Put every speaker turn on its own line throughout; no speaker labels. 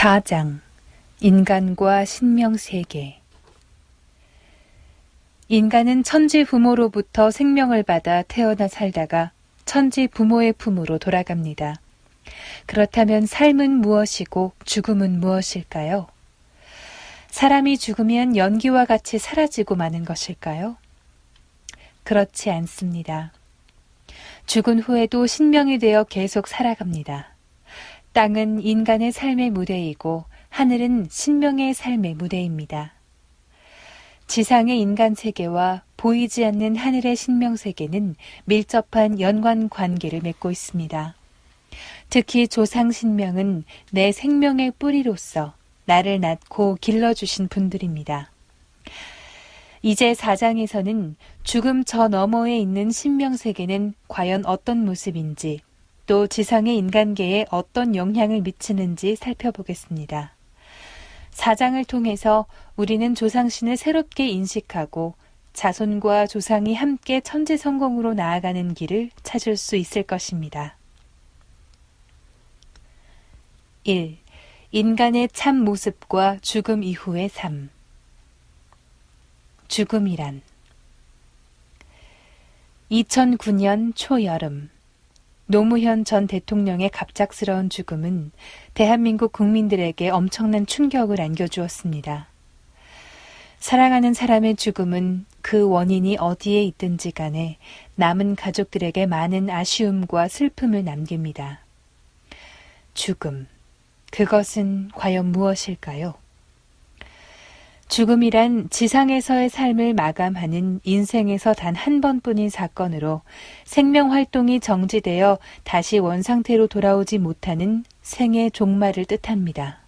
4장 인간과 신명세계. 인간은 천지 부모로부터 생명을 받아 태어나 살다가 천지 부모의 품으로 돌아갑니다. 그렇다면 삶은 무엇이고 죽음은 무엇일까요? 사람이 죽으면 연기와 같이 사라지고 마는 것일까요? 그렇지 않습니다. 죽은 후에도 신명이 되어 계속 살아갑니다. 땅은 인간의 삶의 무대이고 하늘은 신명의 삶의 무대입니다. 지상의 인간 세계와 보이지 않는 하늘의 신명 세계는 밀접한 연관 관계를 맺고 있습니다. 특히 조상 신명은 내 생명의 뿌리로서 나를 낳고 길러주신 분들입니다. 이제 4장에서는 죽음 저 너머에 있는 신명 세계는 과연 어떤 모습인지, 또 지상의 인간계에 어떤 영향을 미치는지 살펴보겠습니다. 4장을 통해서 우리는 조상신을 새롭게 인식하고 자손과 조상이 함께 천지성공으로 나아가는 길을 찾을 수 있을 것입니다. 1. 인간의 참 모습과 죽음 이후의 삶. 죽음이란 2009년 초여름, 노무현 전 대통령의 갑작스러운 죽음은 대한민국 국민들에게 엄청난 충격을 안겨주었습니다. 사랑하는 사람의 죽음은 그 원인이 어디에 있든지 간에 남은 가족들에게 많은 아쉬움과 슬픔을 남깁니다. 죽음, 그것은 과연 무엇일까요? 죽음이란 지상에서의 삶을 마감하는 인생에서 단 한 번뿐인 사건으로 생명 활동이 정지되어 다시 원상태로 돌아오지 못하는 생의 종말을 뜻합니다.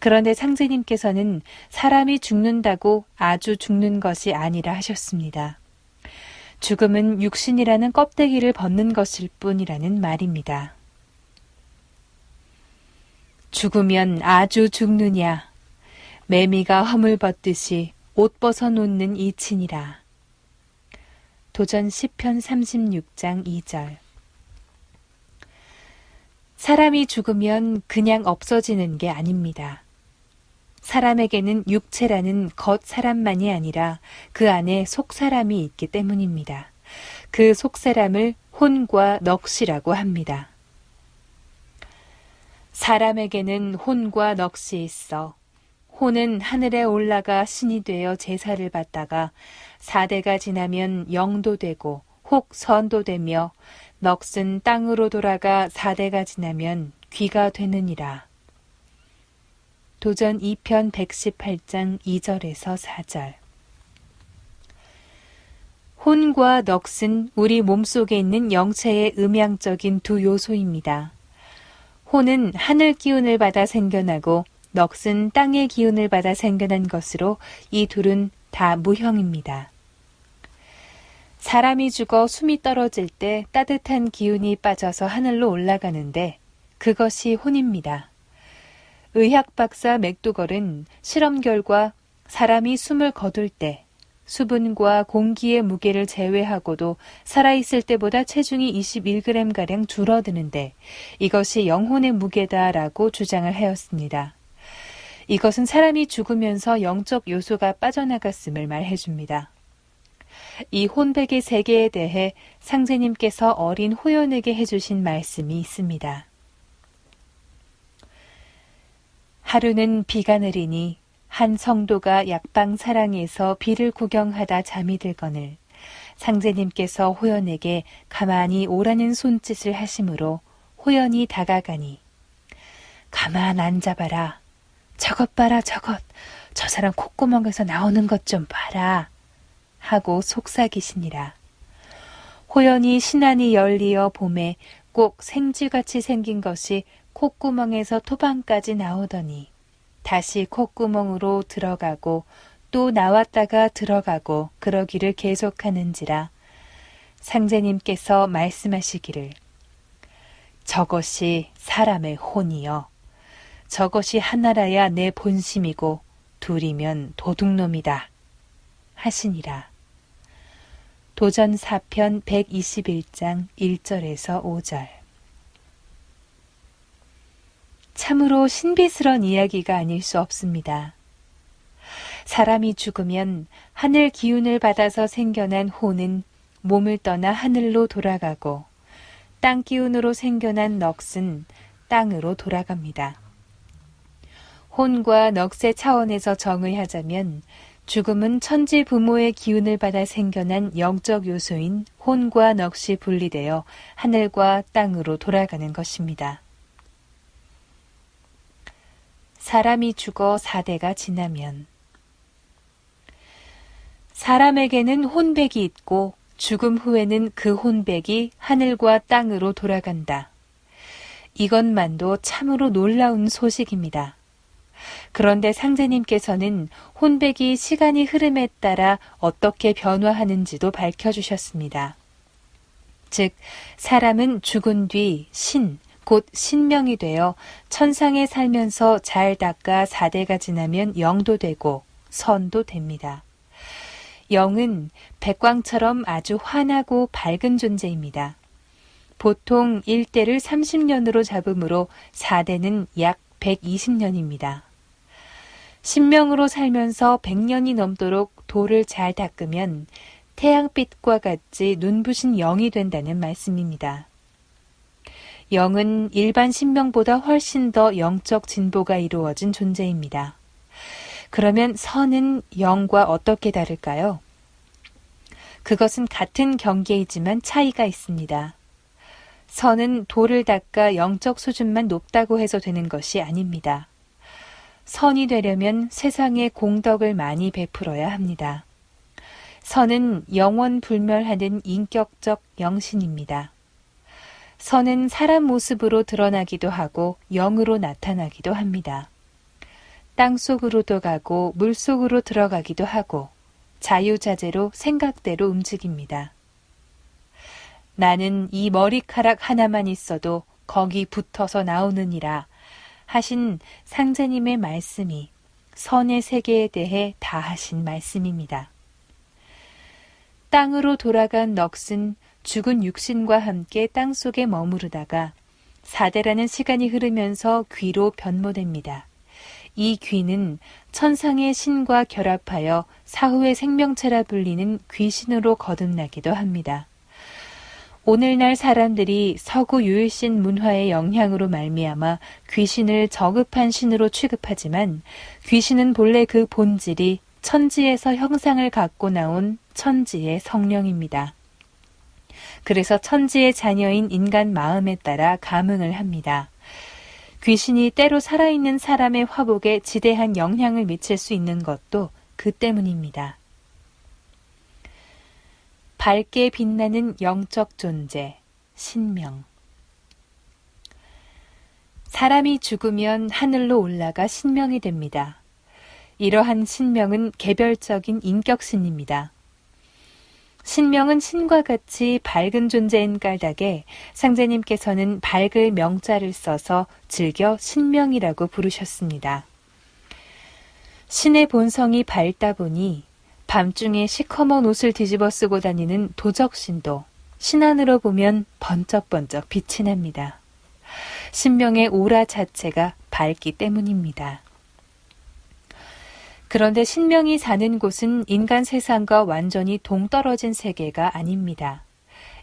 그런데 상제님께서는 사람이 죽는다고 아주 죽는 것이 아니라 하셨습니다. 죽음은 육신이라는 껍데기를 벗는 것일 뿐이라는 말입니다. 죽으면 아주 죽느냐? 매미가 허물 벗듯이 옷 벗어 놓는 이친이라. 도전 시편 36장 2절. 사람이 죽으면 그냥 없어지는 게 아닙니다. 사람에게는 육체라는 겉사람만이 아니라 그 안에 속사람이 있기 때문입니다. 그 속사람을 혼과 넋이라고 합니다. 사람에게는 혼과 넋이 있어 혼은 하늘에 올라가 신이 되어 제사를 받다가 4대가 지나면 영도 되고 혹 선도 되며 넋은 땅으로 돌아가 4대가 지나면 귀가 되느니라. 도전 2편 118장 2절에서 4절. 혼과 넋은 우리 몸속에 있는 영체의 음양적인 두 요소입니다. 혼은 하늘 기운을 받아 생겨나고 넋은 땅의 기운을 받아 생겨난 것으로 이 둘은 다 무형입니다. 사람이 죽어 숨이 떨어질 때 따뜻한 기운이 빠져서 하늘로 올라가는데 그것이 혼입니다. 의학 박사 맥도걸은 실험 결과 사람이 숨을 거둘 때 수분과 공기의 무게를 제외하고도 살아있을 때보다 체중이 21g가량 줄어드는데 이것이 영혼의 무게다라고 주장을 하였습니다. 이것은 사람이 죽으면서 영적 요소가 빠져나갔음을 말해줍니다. 이 혼백의 세계에 대해 상제님께서 어린 호연에게 해주신 말씀이 있습니다. 하루는 비가 내리니 한 성도가 약방 사랑에서 비를 구경하다 잠이 들거늘 상제님께서 호연에게 가만히 오라는 손짓을 하심으로 호연이 다가가니 가만 앉아봐라. 저것 봐라 저것. 저 사람 콧구멍에서 나오는 것 좀 봐라. 하고 속삭이시니라. 호연이 신안이 열리어 봄에 꼭 생쥐같이 생긴 것이 콧구멍에서 토방까지 나오더니 다시 콧구멍으로 들어가고 또 나왔다가 들어가고 그러기를 계속하는지라 상제님께서 말씀하시기를 저것이 사람의 혼이여. 저것이 하나라야 내 본심이고 둘이면 도둑놈이다 하시니라. 도전 4편 121장 1절에서 5절. 참으로 신비스런 이야기가 아닐 수 없습니다. 사람이 죽으면 하늘 기운을 받아서 생겨난 혼은 몸을 떠나 하늘로 돌아가고 땅 기운으로 생겨난 넋은 땅으로 돌아갑니다. 혼과 넋의 차원에서 정의하자면 죽음은 천지 부모의 기운을 받아 생겨난 영적 요소인 혼과 넋이 분리되어 하늘과 땅으로 돌아가는 것입니다. 사람이 죽어 4대가 지나면 사람에게는 혼백이 있고 죽음 후에는 그 혼백이 하늘과 땅으로 돌아간다. 이것만도 참으로 놀라운 소식입니다. 그런데 상제님께서는 혼백이 시간이 흐름에 따라 어떻게 변화하는지도 밝혀주셨습니다. 즉, 사람은 죽은 뒤 곧 신명이 되어 천상에 살면서 잘 닦아 4대가 지나면 영도 되고 선도 됩니다. 영은 백광처럼 아주 환하고 밝은 존재입니다. 보통 1대를 30년으로 잡으므로 4대는 약 120년입니다. 신명으로 살면서 100년이 넘도록 도를 잘 닦으면 태양빛과 같이 눈부신 영이 된다는 말씀입니다. 영은 일반 신명보다 훨씬 더 영적 진보가 이루어진 존재입니다. 그러면 선은 영과 어떻게 다를까요? 그것은 같은 경계이지만 차이가 있습니다. 선은 도를 닦아 영적 수준만 높다고 해서 되는 것이 아닙니다. 선이 되려면 세상에 공덕을 많이 베풀어야 합니다. 선은 영원 불멸하는 인격적 영신입니다. 선은 사람 모습으로 드러나기도 하고 영으로 나타나기도 합니다. 땅속으로도 가고 물속으로 들어가기도 하고 자유자재로 생각대로 움직입니다. 나는 이 머리카락 하나만 있어도 거기 붙어서 나오느니라 하신 상제님의 말씀이 선의 세계에 대해 다 하신 말씀입니다. 땅으로 돌아간 넋은 죽은 육신과 함께 땅속에 머무르다가 4대라는 시간이 흐르면서 귀로 변모됩니다. 이 귀는 천상의 신과 결합하여 사후의 생명체라 불리는 귀신으로 거듭나기도 합니다. 오늘날 사람들이 서구 유일신 문화의 영향으로 말미암아 귀신을 저급한 신으로 취급하지만 귀신은 본래 그 본질이 천지에서 형상을 갖고 나온 천지의 성령입니다. 그래서 천지의 자녀인 인간 마음에 따라 감응을 합니다. 귀신이 때로 살아있는 사람의 화복에 지대한 영향을 미칠 수 있는 것도 그 때문입니다. 밝게 빛나는 영적 존재, 신명. 사람이 죽으면 하늘로 올라가 신명이 됩니다. 이러한 신명은 개별적인 인격신입니다. 신명은 신과 같이 밝은 존재인 까닭에 상제님께서는 밝을 명자를 써서 즐겨 신명이라고 부르셨습니다. 신의 본성이 밝다 보니 밤중에 시커먼 옷을 뒤집어 쓰고 다니는 도적신도 신 안으로 보면 번쩍번쩍 빛이 납니다. 신명의 오라 자체가 밝기 때문입니다. 그런데 신명이 사는 곳은 인간 세상과 완전히 동떨어진 세계가 아닙니다.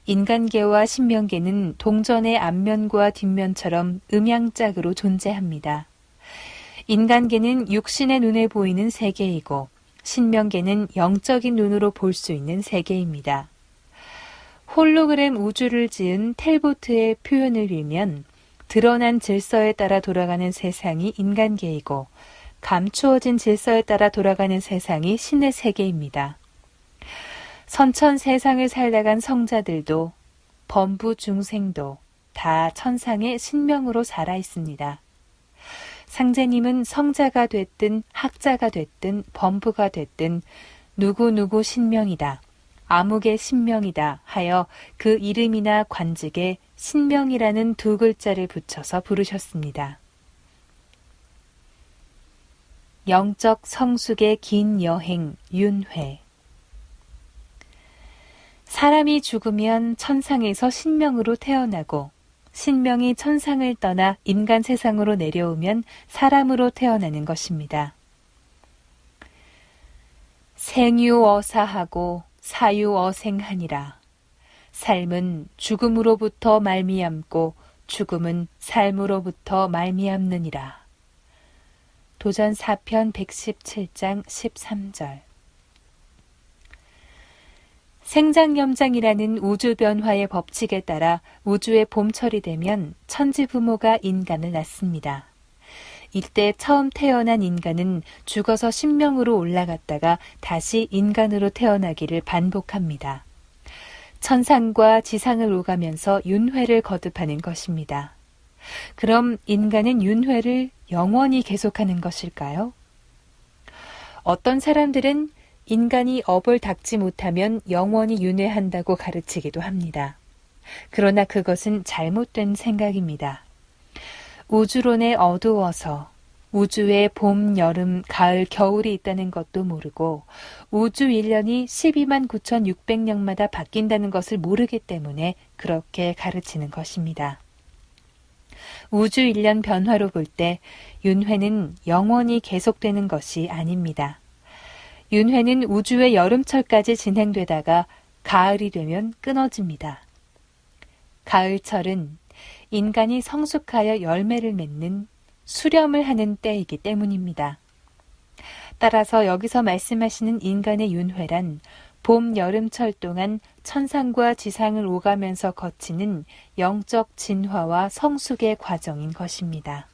인간계와 신명계는 동전의 앞면과 뒷면처럼 음양짝으로 존재합니다. 인간계는 육신의 눈에 보이는 세계이고 신명계는 영적인 눈으로 볼 수 있는 세계입니다. 홀로그램 우주를 지은 텔보트의 표현을 빌면 드러난 질서에 따라 돌아가는 세상이 인간계이고 감추어진 질서에 따라 돌아가는 세상이 신의 세계입니다. 선천 세상을 살다간 성자들도 범부 중생도 다 천상의 신명으로 살아 있습니다. 상제님은 성자가 됐든 학자가 됐든 범부가 됐든 누구누구 신명이다, 아무개 신명이다 하여 그 이름이나 관직에 신명이라는 두 글자를 붙여서 부르셨습니다. 영적 성숙의 긴 여행 윤회. 사람이 죽으면 천상에서 신명으로 태어나고 신명이 천상을 떠나 인간 세상으로 내려오면 사람으로 태어나는 것입니다. 생유어사하고 사유어생하니라. 삶은 죽음으로부터 말미암고 죽음은 삶으로부터 말미암느니라. 도전 4편 117장 13절. 생장염장이라는 우주변화의 법칙에 따라 우주의 봄철이 되면 천지부모가 인간을 낳습니다. 이때 처음 태어난 인간은 죽어서 신명으로 올라갔다가 다시 인간으로 태어나기를 반복합니다. 천상과 지상을 오가면서 윤회를 거듭하는 것입니다. 그럼 인간은 윤회를 영원히 계속하는 것일까요? 어떤 사람들은 인간이 업을 닦지 못하면 영원히 윤회한다고 가르치기도 합니다. 그러나 그것은 잘못된 생각입니다. 우주론에 어두워서 우주에 봄, 여름, 가을, 겨울이 있다는 것도 모르고 우주 1년이 12만 9,600년마다 바뀐다는 것을 모르기 때문에 그렇게 가르치는 것입니다. 우주 1년 변화로 볼 때 윤회는 영원히 계속되는 것이 아닙니다. 윤회는 우주의 여름철까지 진행되다가 가을이 되면 끊어집니다. 가을철은 인간이 성숙하여 열매를 맺는 수렴을 하는 때이기 때문입니다. 따라서 여기서 말씀하시는 인간의 윤회란 봄, 여름철 동안 천상과 지상을 오가면서 거치는 영적 진화와 성숙의 과정인 것입니다.